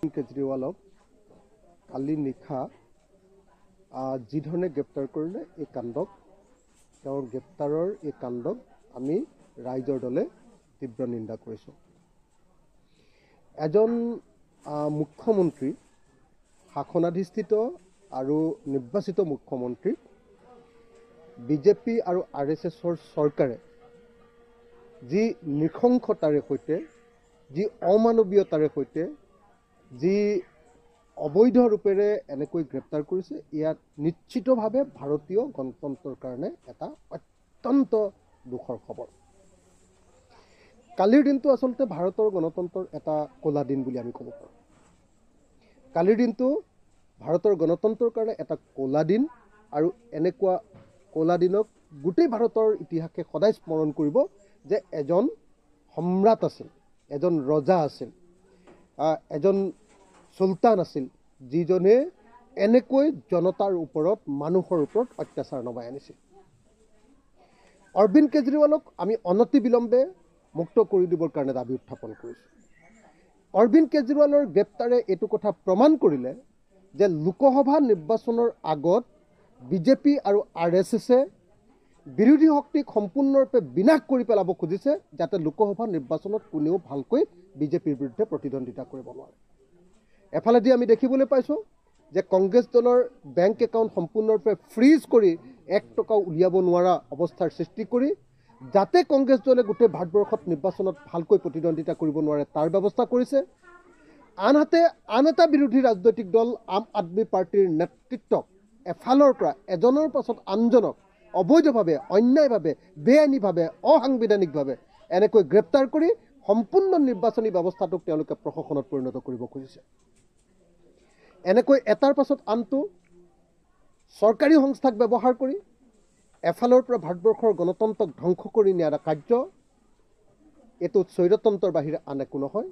কেজৰিৱালক কালি নিশা যি ধৰণে গ্ৰেপ্তাৰ কৰিলে এই কাণ্ডক তেওঁৰ গ্ৰেপ্তাৰৰ এই কাণ্ডক আমি ৰাইজৰ দলে তীব্ৰ নিন্দা কৰিছোঁ। এজন মুখ্যমন্ত্ৰী শাসনাধিষ্ঠিত আৰু নিৰ্বাচিত মুখ্যমন্ত্ৰী বিজেপি আৰু RSSৰ চৰকাৰে যি নৃশংসতাৰে সৈতে যি অমানৱীয়তাৰে সৈতে যি অবৈধ ৰূপেৰে এনেকৈ গ্ৰেপ্তাৰ কৰিছে ইয়াত নিশ্চিতভাৱে ভাৰতীয় গণতন্ত্ৰৰ কাৰণে এটা অত্যন্ত দুখৰ খবৰ। কালিৰ দিনটো আচলতে ভাৰতৰ গণতন্ত্ৰৰ এটা কলা দিন বুলি আমি ক'ব পাৰোঁ। কালিৰ দিনটো ভাৰতৰ গণতন্ত্ৰৰ কাৰণে এটা কলা দিন আৰু এনেকুৱা কলা দিনক গোটেই ভাৰতৰ ইতিহাসে সদায় স্মৰণ কৰিব যে এজন সম্ৰাট আছিল, এজন ৰজা আছিল, এজন চুলতান আছিল যিজনে এনেকৈ জনতাৰ ওপৰত মানুহৰ ওপৰত অত্যাচাৰ নমাই আনিছিল। অৰবিন্দ কেজৰিৱালক আমি অনতিবিলম্বে মুক্ত কৰি দিবৰ কাৰণে দাবী উত্থাপন কৰিছোঁ। অৰবিন্দ কেজৰিৱালৰ গ্ৰেপ্তাৰে এইটো কথা প্ৰমাণ কৰিলে যে লোকসভা নিৰ্বাচনৰ আগত বিজেপি আৰু RSSে বিৰোধী শক্তিক সম্পূৰ্ণৰূপে বিনাশ কৰি পেলাব খুজিছে যাতে লোকসভা নিৰ্বাচনত কোনেও ভালকৈ বিজেপিৰ বিৰুদ্ধে প্ৰতিদ্বন্দ্বিতা কৰিব নোৱাৰে। এফালেদি আমি দেখিবলৈ পাইছোঁ যে কংগ্ৰেছ দলৰ বেংক একাউণ্ট সম্পূৰ্ণৰূপে ফ্ৰিজ কৰি 1 টকাও উলিয়াব নোৱাৰা অৱস্থাৰ সৃষ্টি কৰি যাতে কংগ্ৰেছ দলে গোটেই ভাৰতবৰ্ষত নিৰ্বাচনত ভালকৈ প্ৰতিদ্বন্দ্বিতা কৰিব নোৱাৰে তাৰ ব্যৱস্থা কৰিছে। আনহাতে আন এটা বিৰোধী ৰাজনৈতিক দল আম আদমি পাৰ্টিৰ নেতৃত্বক এফালৰ পৰা এজনৰ পাছত আনজনক অবৈধভাৱে, অন্যায়ভাৱে, বেআইনীভাৱে, অসাংবিধানিকভাৱে এনেকৈ গ্ৰেপ্তাৰ কৰি সম্পূৰ্ণ নিৰ্বাচনী ব্যৱস্থাটোক তেওঁলোকে প্ৰশাসনত পৰিণত কৰিব খুজিছে। এনেকৈ এটাৰ পাছত আনটো চৰকাৰী সংস্থাক ব্যৱহাৰ কৰি এফালৰ পৰা ভাৰতবৰ্ষৰ গণতন্ত্ৰক ধ্বংস কৰি নিয়াৰ কাৰ্য এইটো স্বৈৰতন্ত্ৰৰ বাহিৰে আন একো নহয়,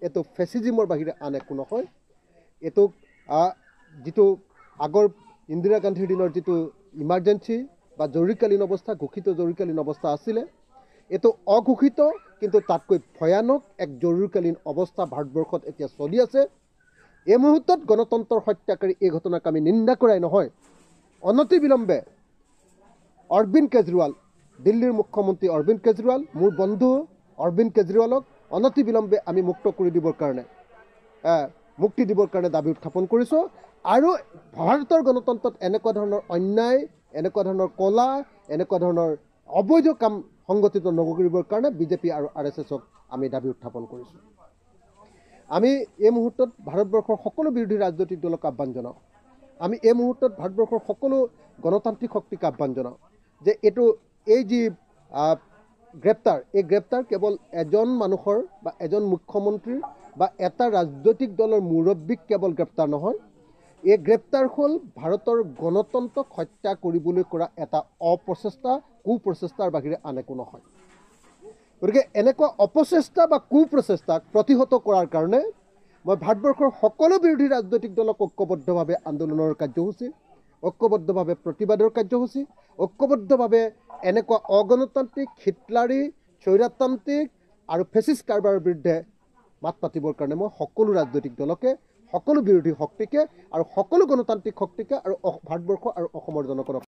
এইটো ফেচিজিমৰ বাহিৰে আন একো নহয়। এইটো যিটো আগৰ ইন্দিৰা গান্ধীৰ দিনৰ যিটো ইমাৰ্জেঞ্চি বা জৰুৰীকালীন অৱস্থা, ঘোষিত জৰুৰীকালীন অৱস্থা আছিলে, এইটো অঘোষিত কিন্তু তাতকৈ ভয়ানক এক জৰুৰীকালীন অৱস্থা ভাৰতবৰ্ষত এতিয়া চলি আছে। এই মুহূৰ্তত গণতন্ত্ৰৰ হত্যাকাৰী এই ঘটনাক আমি নিন্দা কৰাই নহয়, অনতিবিলম্বে অৰবিন্দ কেজৰিৱাল, দিল্লীৰ মুখ্যমন্ত্ৰী অৰবিন্দ কেজৰিৱাল, মোৰ বন্ধু অৰবিন্দ কেজৰিৱালক অনতিবিলম্বে আমি মুক্তি দিবৰ কাৰণে দাবী উত্থাপন কৰিছোঁ। আৰু ভাৰতৰ গণতন্ত্ৰত এনেকুৱা ধৰণৰ অন্যায়, এনেকুৱা ধৰণৰ কলা, এনেকুৱা ধৰণৰ অবৈধ কাম সংগঠিত নকৰিবৰ কাৰণে বিজেপি আৰু RSSক আমি দাবী উত্থাপন কৰিছোঁ। আমি এই মুহূৰ্তত ভাৰতবৰ্ষৰ সকলো বিৰোধী ৰাজনৈতিক দলক আহ্বান জনাওঁ, আমি এই মুহূৰ্তত ভাৰতবৰ্ষৰ সকলো গণতান্ত্ৰিক শক্তিক আহ্বান জনাওঁ যে এই যি গ্ৰেপ্তাৰ, এই গ্ৰেপ্তাৰ কেৱল এজন মানুহৰ বা এজন মুখ্যমন্ত্ৰীৰ বা এটা ৰাজনৈতিক দলৰ মুৰব্বীক কেৱল গ্ৰেপ্তাৰ নহয়, এই গ্ৰেপ্তাৰ হ'ল ভাৰতৰ গণতন্ত্ৰক হত্যা কৰিবলৈ কৰা এটা অপ্ৰচেষ্টা, কুপ্ৰচেষ্টাৰ বাহিৰে আন একো নহয়। গতিকে এনেকুৱা অপচেষ্টা বা কুপ্ৰচেষ্টাক প্ৰতিহত কৰাৰ কাৰণে মই ভাৰতবৰ্ষৰ সকলো বিৰোধী ৰাজনৈতিক দলক ঐক্যবদ্ধভাৱে আন্দোলনৰ কাৰ্যসূচী, ঐক্যবদ্ধভাৱে প্ৰতিবাদৰ কাৰ্যসূচী, ঐক্যবদ্ধভাৱে এনেকুৱা অগণতান্ত্ৰিক, হিটলাৰী, স্বৈৰতান্ত্ৰিক আৰু ফেচিষ্ট কাৰবাৰৰ বিৰুদ্ধে মাত পাতিবৰ কাৰণে মই সকলো ৰাজনৈতিক দলকে, সকলো বিৰোধী শক্তিকে আৰু সকলো গণতান্ত্ৰিক শক্তিকে আৰু ভাৰতবৰ্ষ আৰু অসমৰ জনগণক